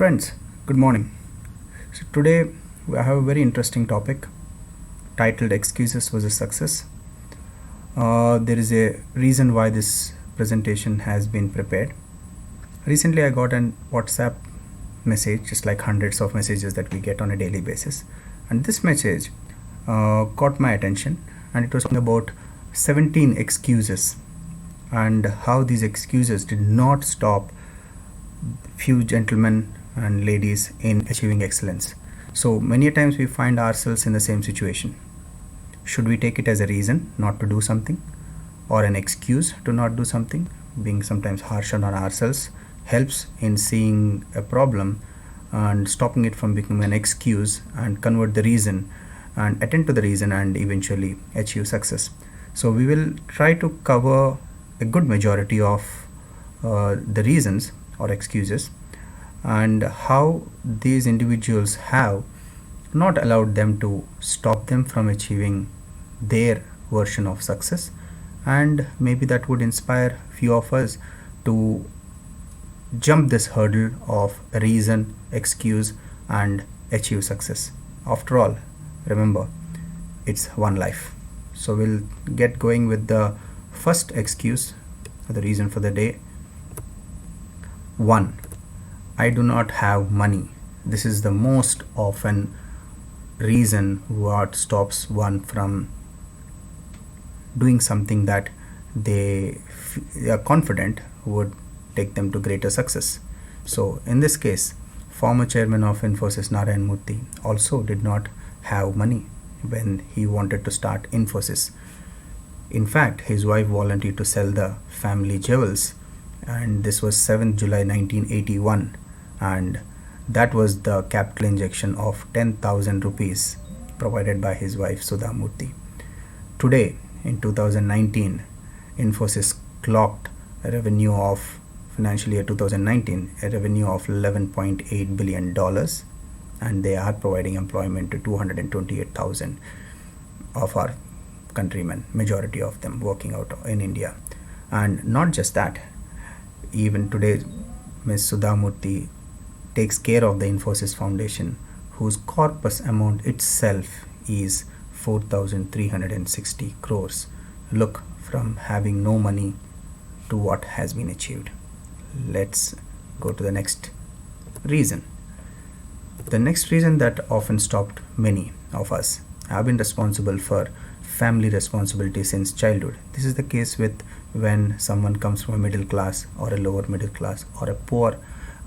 Friends, good morning. So today I have a very interesting topic titled Excuses versus Success. There is a reason why this presentation has been prepared. Recently I got an WhatsApp message, just like hundreds of messages that we get on a daily basis, and this message caught my attention, and it was talking about 17 excuses and how these excuses did not stop few gentlemen and ladies in achieving excellence. So many times we find ourselves in the same situation. Should we take it as a reason not to do something or an excuse to not do something? Being sometimes harsh on ourselves helps in seeing a problem and stopping it from becoming an excuse, and convert the reason and attend to the reason and eventually achieve success. So we will try to cover a good majority of the reasons or excuses, and how these individuals have not allowed them to stop them from achieving their version of success, and maybe that would inspire few of us to jump this hurdle of reason, excuse, and achieve success. After all, remember, it's one life. So we'll get going with the first excuse, the reason for the day. 1. I do not have money. This is the most often reason what stops one from doing something that they are confident would take them to greater success. So in this case, former chairman of Infosys Narayan Murthy also did not have money when he wanted to start Infosys. In fact, his wife volunteered to sell the family jewels, and this was 7th July 1981, and that was the capital injection of 10,000 rupees provided by his wife Sudha Murthy. Today, in 2019, Infosys clocked a revenue of financial year 2019, a revenue of $11.8 billion, and they are providing employment to 228,000 of our countrymen, majority of them working out in India. And not just that, even today Ms. Sudha Murthy takes care of the Infosys Foundation, whose corpus amount itself is 4,360 crores. Look, from having no money to what has been achieved. Let's go to the next reason. The next reason that often stopped many of us have been responsible for family responsibility since childhood. This is the case with when someone comes from a middle class or a lower middle class or a poor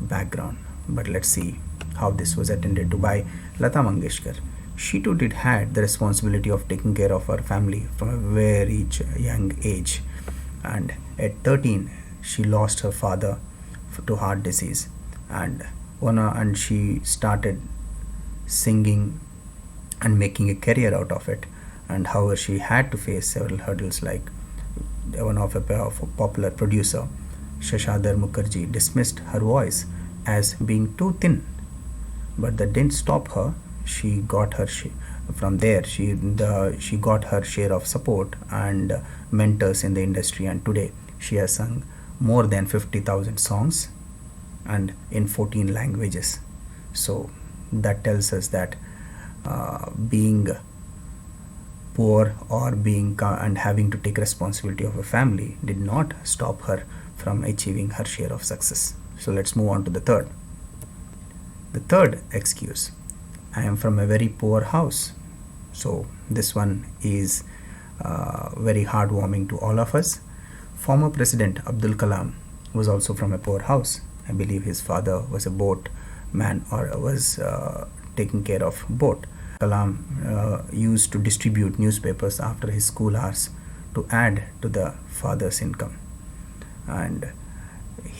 background. But let's see how this was attended to by Lata Mangeshkar. She too had the responsibility of taking care of her family from a very young age, and at 13 she lost her father to heart disease, and she started singing and making a career out of it. And however, she had to face several hurdles, like one of a popular producer, Shashadhar Mukherjee, dismissed her voice as being too thin, but that didn't stop her. She got her from there. She got her share of support and mentors in the industry, and today she has sung more than 50,000 songs and in 14 languages. So that tells us that being poor or being and having to take responsibility of a family did not stop her from achieving her share of success. So let's move on to the third. The third excuse: I am from a very poor house. So this one is very heartwarming to all of us. Former President Abdul Kalam was also from a poor house. I believe his father was a boat man or was taking care of boat. Kalam used to distribute newspapers after his school hours to add to the father's income, and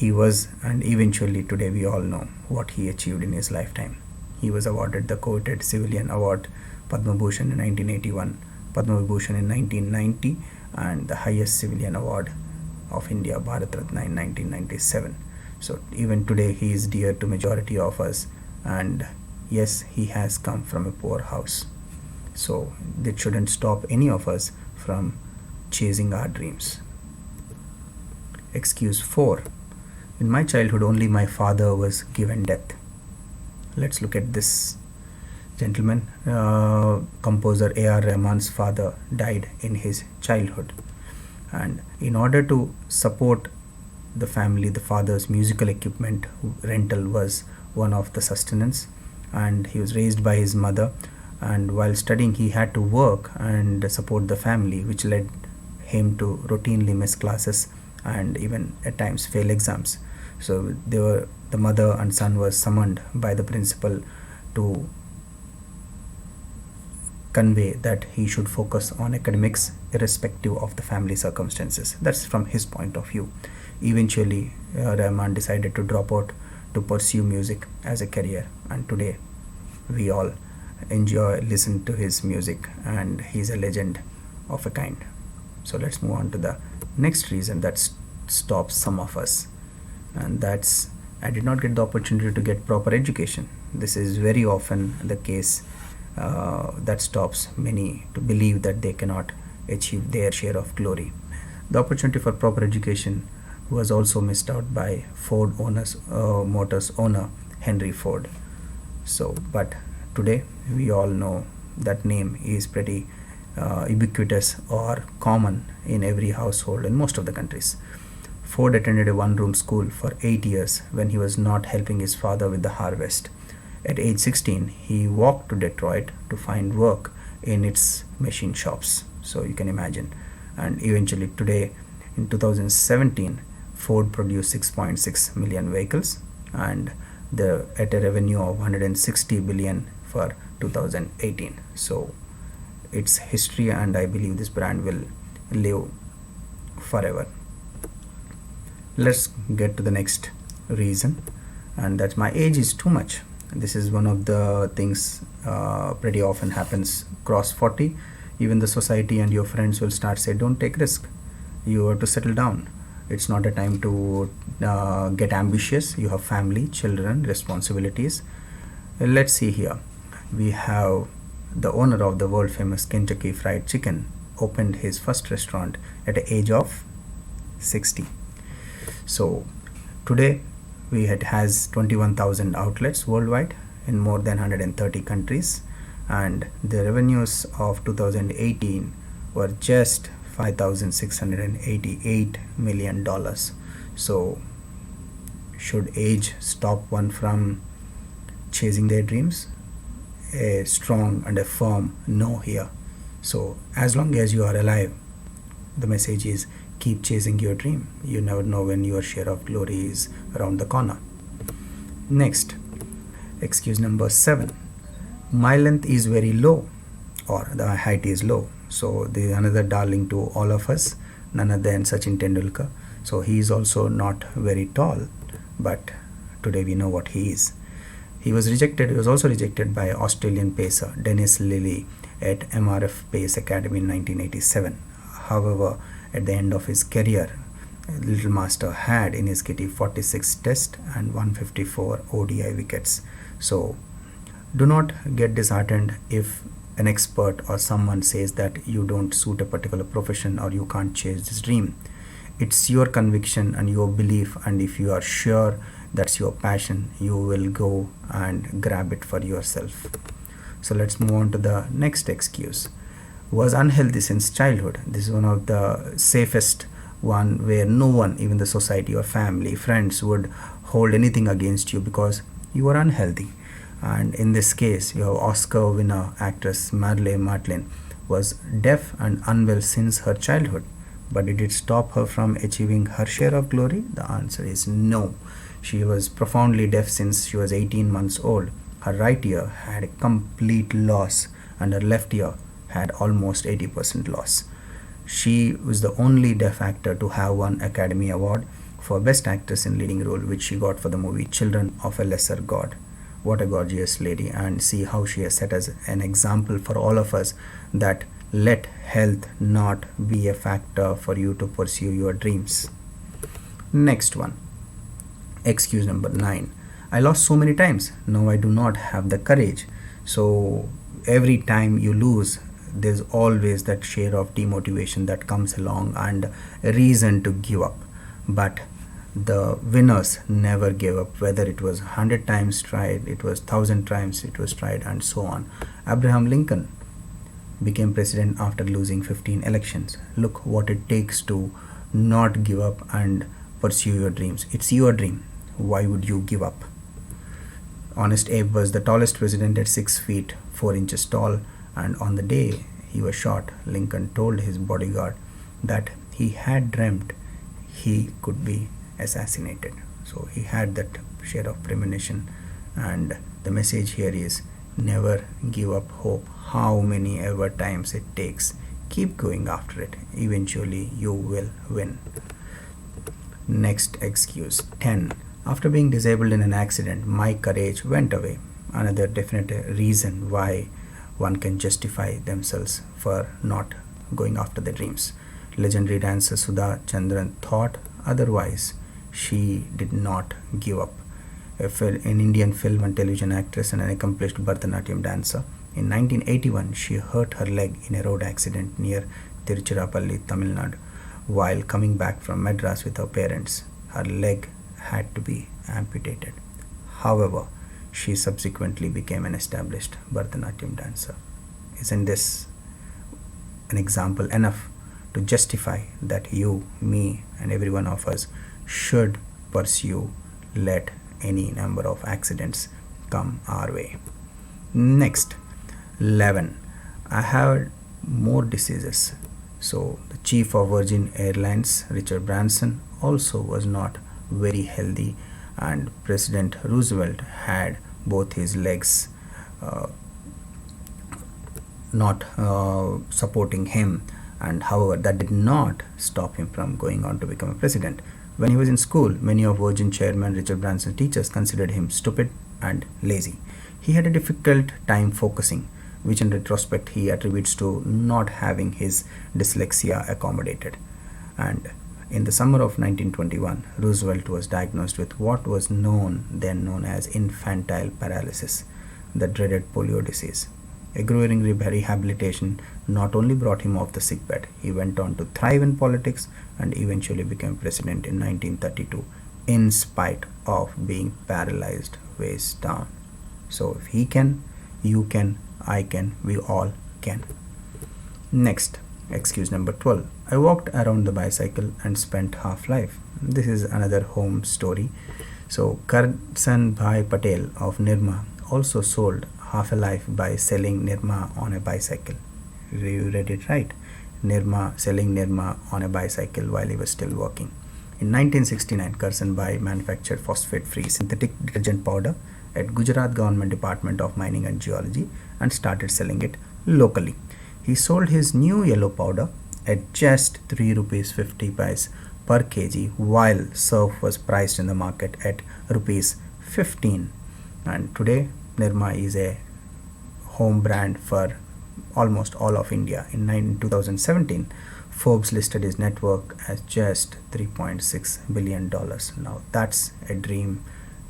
eventually today we all know what he achieved in his lifetime. He was awarded the coveted civilian award Padma Bhushan in 1981, Padma Vibhushan in 1990, and the highest civilian award of India, Bharat Ratna, in 1997. So even today he is dear to majority of us, and yes, he has come from a poor house. So that shouldn't stop any of us from chasing our dreams. Excuse 4. In my childhood, only my father was given death. Let's look at this gentleman. Composer A.R. Rahman's father died in his childhood, and in order to support the family, the father's musical equipment rental was one of the sustenance, and he was raised by his mother, and while studying he had to work and support the family, which led him to routinely miss classes and even at times fail exams. So the mother and son was summoned by the principal to convey that he should focus on academics irrespective of the family circumstances. That's from his point of view. Eventually, Rahman decided to drop out to pursue music as a career, and today we all listen to his music, and he's a legend of a kind. So let's move on to the next reason that stops some of us, and that's I did not get the opportunity to get proper education. This is very often the case that stops many to believe that they cannot achieve their share of glory. The opportunity for proper education was also missed out by Ford Motors owner Henry Ford. So, but today we all know that name is pretty ubiquitous or common in every household in most of the countries. Ford attended a one-room school for 8 years when he was not helping his father with the harvest. At age 16, he walked to Detroit to find work in its machine shops. So you can imagine. And eventually today, in 2017, Ford produced 6.6 million vehicles and at a revenue of 160 billion for 2018. So it's history, and I believe this brand will live forever. Let's get to the next reason, and that's my age is too much. This is one of the things pretty often happens cross 40. Even the society and your friends will start say, don't take risk, you have to settle down. It's not a time to get ambitious. You have family, children, responsibilities. Let's see here. We have the owner of the world famous Kentucky Fried Chicken opened his first restaurant at the age of 60. So today it has 21,000 outlets worldwide in more than 130 countries, and the revenues of 2018 were just $5,688 million. So should age stop one from chasing their dreams? A strong and a firm no here. So as long as you are alive, the message is keep chasing your dream. You never know when your share of glory is around the corner. Next, excuse number 7. My length is very low, or the height is low. So there is another darling to all of us, none other than Sachin Tendulkar. So he is also not very tall, but today we know what he is. He was also rejected by Australian pacer Dennis Lilly at MRF Pace Academy in 1987. However, at the end of his career, Little Master had in his kitty 46 test and 154 ODI wickets. So do not get disheartened if an expert or someone says that you don't suit a particular profession or you can't chase this dream. It's your conviction and your belief, and if you are sure that's your passion, you will go and grab it for yourself. So let's move on to the next excuse. Was unhealthy since childhood. This is one of the safest one, where no one, even the society or family, friends, would hold anything against you because you are unhealthy. And in this case, your Oscar winner actress Marlene Matlin was deaf and unwell since her childhood. But did it stop her from achieving her share of glory? The answer is no. She was profoundly deaf since she was 18 months old. Her right ear had a complete loss and her left ear had almost 80% loss. She was the only deaf actor to have won Academy Award for Best Actress in Leading Role, which she got for the movie Children of a Lesser God. What a gorgeous lady, and see how she has set as an example for all of us that let health not be a factor for you to pursue your dreams. Next one, excuse number 9. I lost so many times, now I do not have the courage. So every time you lose, there's always that share of demotivation that comes along and a reason to give up. But The winners never gave up, whether it was 100 times tried, it was 1,000 times it was tried, and so on. Abraham Lincoln became president after losing 15 elections. Look what it takes to not give up and pursue your dreams. It's your dream. Why would you give up? Honest Abe was the tallest president at 6 feet 4 inches tall, and on the day he was shot, Lincoln told his bodyguard that he had dreamt he could be assassinated. So he had that share of premonition, and the message here is never give up hope. How many ever times it takes, keep going after it. Eventually you will win. Next excuse 10. After being disabled in an accident, my courage went away. Another definite reason why one can justify themselves for not going after their dreams. Legendary dancer Sudha Chandran thought otherwise. She did not give up. An Indian film and television actress and an accomplished Bharatanatyam dancer. In 1981, she hurt her leg in a road accident near Tiruchirappalli, Tamil Nadu. While coming back from Madras with her parents, her leg had to be amputated. However, she subsequently became an established Bharatanatyam dancer. Isn't this an example enough to justify that you, me, and every one of us should pursue, let any number of accidents come our way? Next, 11. I have more diseases. So, the chief of Virgin Airlines, Richard Branson, also was not very healthy, and President Roosevelt had both his legs not supporting him, and however that did not stop him from going on to become a president. When he was in school, many of Virgin chairman Richard Branson's teachers considered him stupid and lazy. He had a difficult time focusing, which in retrospect he attributes to not having his dyslexia accommodated. And in the summer of 1921, Roosevelt was diagnosed with what was then known as infantile paralysis, the dreaded polio disease. A grueling rehabilitation not only brought him off the sickbed, he went on to thrive in politics and eventually became president in 1932, in spite of being paralyzed waist down. So if he can, you can, I can, we all can. Next, excuse number 12. I walked around the bicycle and spent half life. This is another home story. So Karsan Bhai Patel of Nirma also sold half a life by selling Nirma on a bicycle. You read it right. Nirma selling Nirma on a bicycle while he was still working. In 1969, Karsan Bhai manufactured phosphate-free synthetic detergent powder at Gujarat Government Department of Mining and Geology and started selling it locally. He sold his new yellow powder at just 3 rupees 50 paise per kg, while surf was priced in the market at rupees 15. And today Nirma is a home brand for almost all of India. In 2017, Forbes listed his net worth as just $3.6 billion. Now that's a dream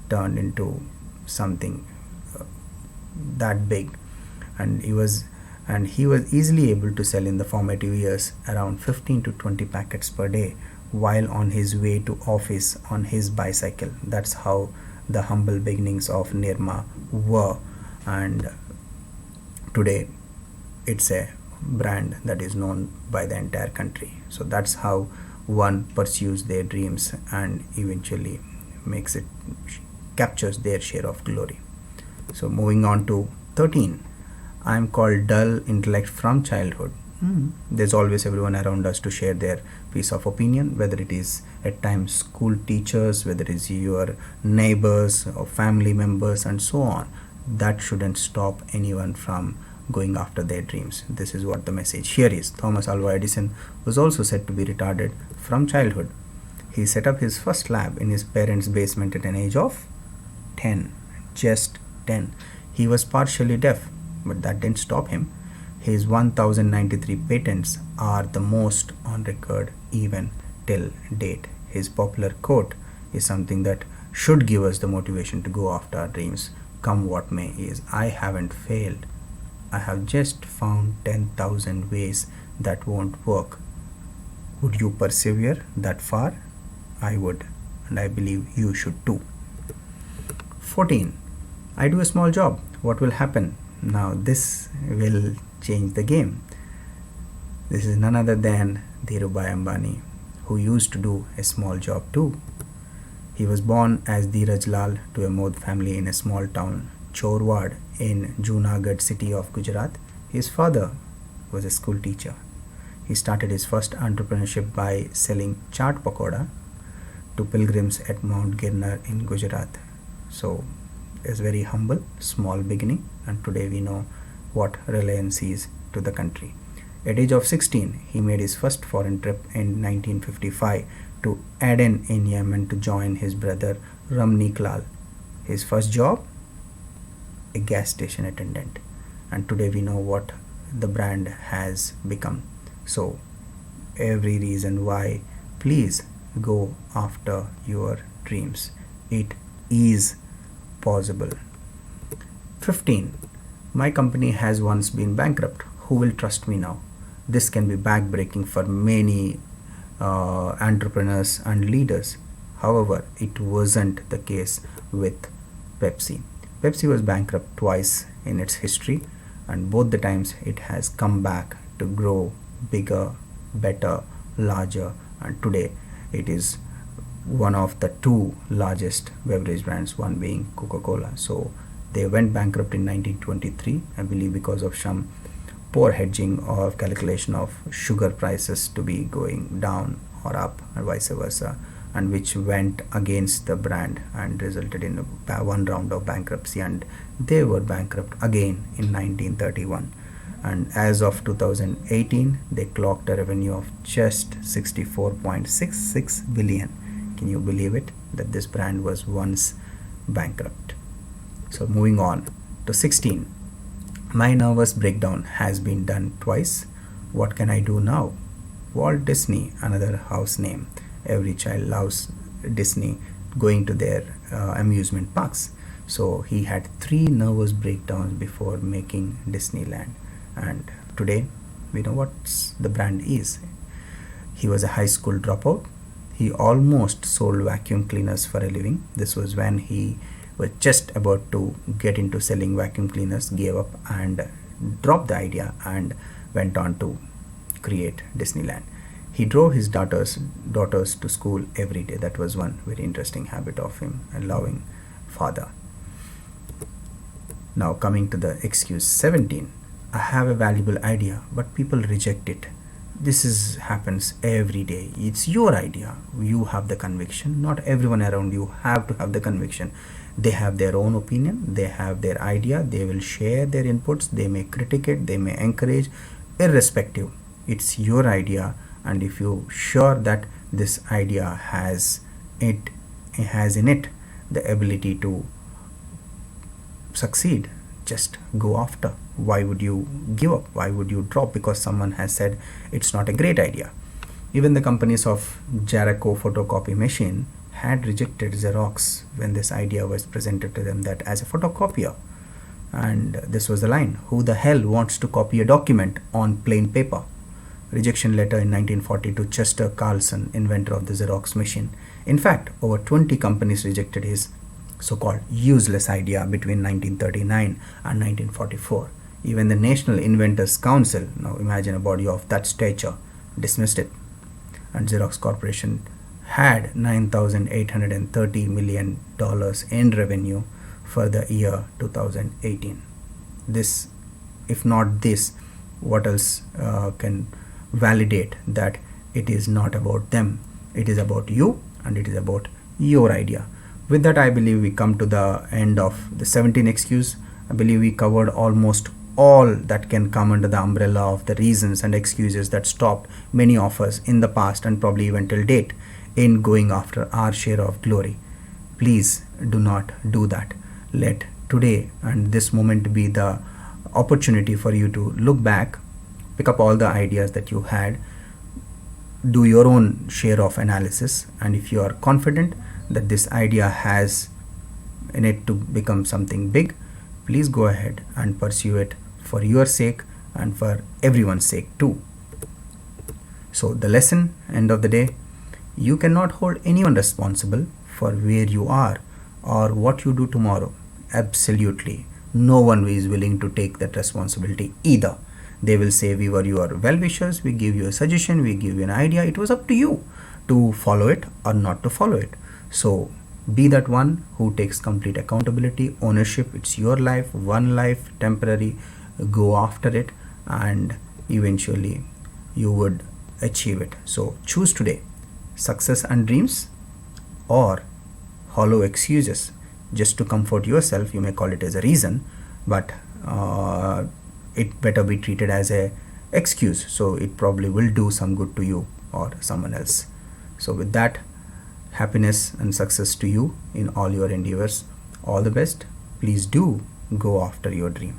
turned into something that big, and he was easily able to sell in the formative years around 15 to 20 packets per day while on his way to office on his bicycle. That's how the humble beginnings of Nirma were, and today it's a brand that is known by the entire country. So that's how one pursues their dreams and eventually captures their share of glory. So moving on to 13. I am called dull intellect from childhood. There's always everyone around us to share their piece of opinion, whether it is at times school teachers, whether it is your neighbors or family members and so on. That shouldn't stop anyone from going after their dreams. This is what the message here is. Thomas Alva Edison was also said to be retarded from childhood. He set up his first lab in his parents' basement at an age of 10. Just 10. He was partially deaf, but that didn't stop him. His 1093 patents are the most on record even till date. His popular quote is something that should give us the motivation to go after our dreams, come what may, is I haven't failed. I have just found 10,000 ways that won't work. Would you persevere that far? I would and I believe you should too. 14. I do a small job. What will happen? Now this will change the game. This is none other than Dhirubhai Ambani, who used to do a small job too. He was born as Dheeraj Lal to a Mod family in a small town, Chorwad, in Junagadh city of Gujarat. His father was a school teacher. He started his first entrepreneurship by selling chaat pakoda to pilgrims at Mount Girnar in Gujarat. So it's very humble, small beginning, and today we know what Reliance is to the country. At age of 16, he made his first foreign trip in 1955 to Aden in Yemen to join his brother Ramneek Lal. His first job? A gas station attendant. And today we know what the brand has become. So every reason why, please go after your dreams. It is possible. 15. My company has once been bankrupt. Who will trust me now? This can be backbreaking for many entrepreneurs and leaders. However, it wasn't the case with Pepsi. Pepsi was bankrupt twice in its history, and both the times it has come back to grow bigger, better, larger, and today it is one of the two largest beverage brands, one being Coca-Cola. So they went bankrupt in 1923, I believe, because of some poor hedging or calculation of sugar prices to be going down or up and vice versa, and which went against the brand and resulted in one round of bankruptcy, and they were bankrupt again in 1931. And as of 2018, they clocked a revenue of just 64.66 billion. Can you believe it, that this brand was once bankrupt? So moving on to 16. My nervous breakdown has been done twice. What can I do now? Walt Disney, another house name. Every child loves Disney, going to their amusement parks. So he had 3 nervous breakdowns before making Disneyland. And today we know what the brand is. He was a high school dropout. He almost sold vacuum cleaners for a living. This was when he was just about to get into selling vacuum cleaners, gave up and dropped the idea and went on to create Disneyland. He drove his daughters to school every day. That was one very interesting habit of him, a loving father. Now coming to the excuse 17. I have a valuable idea, but people reject it. This happens every day. It's your idea. You have the conviction. Not everyone around you have to have the conviction. They have their own opinion. They have their idea. They will share their inputs. They may critique, they may encourage, irrespective. It's your idea, and if you're sure that this idea has in it the ability to succeed, just go after. Why would you give up? Why would you drop because someone has said it's not a great idea? Even the companies of Jericho photocopy machine had rejected Xerox when this idea was presented to them, that as a photocopier. And this was the line, who the hell wants to copy a document on plain paper? Rejection letter in 1940 to Chester Carlson, inventor of the Xerox machine. In fact, over 20 companies rejected his so-called useless idea between 1939 and 1944. Even the National Inventors Council, now imagine a body of that stature, dismissed it. And Xerox Corporation had $9,830 million in revenue for the year 2018. This, if not this, what else can validate that it is not about them? It is about you, and it is about your idea. With that, I believe we come to the end of the 17 excuse. I believe we covered almost all that can come under the umbrella of the reasons and excuses that stopped many of us in the past and probably even till date in going after our share of glory. Please do not do that. Let today and this moment be the opportunity for you to look back, pick up all the ideas that you had, do your own share of analysis, and if you are confident that this idea has in it to become something big, please go ahead and pursue it for your sake and for everyone's sake too. So the lesson, end of the day, you cannot hold anyone responsible for where you are or what you do tomorrow? Absolutely. No one is willing to take that responsibility either. They will say, we were your well-wishers, we give you a suggestion, we give you an idea. It was up to you to follow it or not to follow it. So be that one who takes complete accountability, ownership. It's your life, one life, temporary. Go after it, and eventually you would achieve it. So choose today: success and dreams, or hollow excuses just to comfort yourself. You may call it as a reason, but it better be treated as a excuse, so it probably will do some good to you or someone else. So with that, happiness and success to you in all your endeavors. All the best. Please do go after your dream.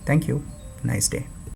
Thank you. Nice day.